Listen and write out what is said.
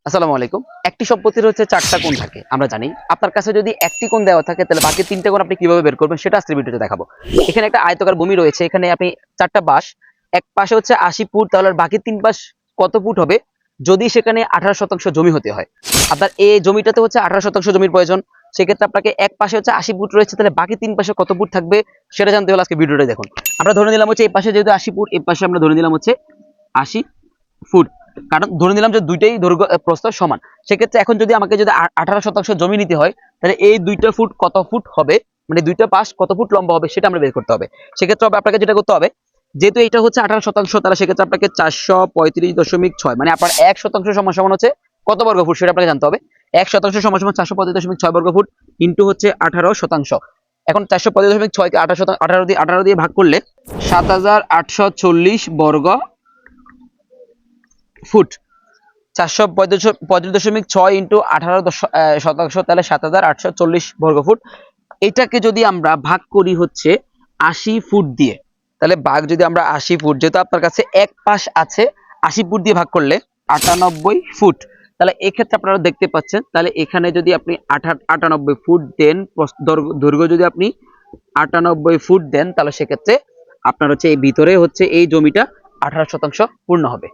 আসসালামু আলাইকুম। একটি সম্পত্তির হচ্ছে ৪ টা কোণ থাকে। আমরা জানি। আপনার কাছে যদি একটি কোণ দেওয়া থাকে তাহলে বাকি ৩ টা কোণ আপনি কিভাবে বের করবেন সেটা আজকের ভিডিওতে দেখাবো। এখানে একটা আয়তাকার ভূমি রয়েছে। এখানে আপনি ৪ টা বাঁশ, এক পাশে হচ্ছে ৮০ ফুট, তাহলে বাকি ৩ পাশ কত ফুট হবে? যদি সেখানে ১৮% জমি হতে হয়। আপনার এই জমিটাতে হচ্ছে ১৮% জমির প্রয়োজন। সেক্ষেত্রে আপনাকে এক পাশে হচ্ছে ৮০ ফুট রয়েছে, তাহলে বাকি ৩ পাশে কত ফুট থাকবে সেটা জানতে হলে আজকে ভিডিওটা দেখুন। আমরা ধরে নিলাম হচ্ছে এই পাশে যেহেতু ৮০ ফুট, এই পাশে আমরা ধরে নিলাম হচ্ছে ৮০ ফুট। কারণ ধরে নিলাম যে দুইটাই দৈর্ঘ্য প্রস্থ সমান। সেক্ষেত্রে এখন যদি আমাকে যদি ১৮% জমি নিতে হয়, তাহলে এই দুইটা ফুট কত ফুট হবে, মানে দুইটা পাশ কত ফুট লম্বা হবে সেটা আমরা বের করতে হবে। সেক্ষেত্রে আপনাকে যেটা করতে হবে, যেহেতু এটা হচ্ছে 18%, তাহলে সেক্ষেত্রে আপনাকে 435.6, মানে আপনার 1% সমান সমান হচ্ছে কত বর্গ ফুট সেটা আপনাকে জানতে হবে। 1% সমান সমান 435.6 বর্গ ফুট ইন্টু হচ্ছে 18%। এখন 435.6 কে 18 দিয়ে ভাগ করলে ৭৮৪০ বর্গ ফুট। 435.6 ইন্টু 18%, তাহলে ৭৮৪০ বর্গ ফুট। এটাকে যদি আমরা ভাগ করি হচ্ছে ৮০ ফুট দিয়ে, তাহলে ভাগ যদি আমরা ৮০ ফুট, যেহেতু আপনার কাছে এক পাশ আছে, ৮০ ফুট দিয়ে ভাগ করলে ৯৮ ফুট। তাহলে এক্ষেত্রে আপনারা দেখতে পাচ্ছেন, তাহলে এখানে যদি আপনি ৯৮ ফুট দেন, দৈর্ঘ্য যদি আপনি ৯৮ ফুট দেন, তাহলে সেক্ষেত্রে আপনার হচ্ছে এই ভিতরে হচ্ছে এই জমিটা ১৮% পূর্ণ হবে।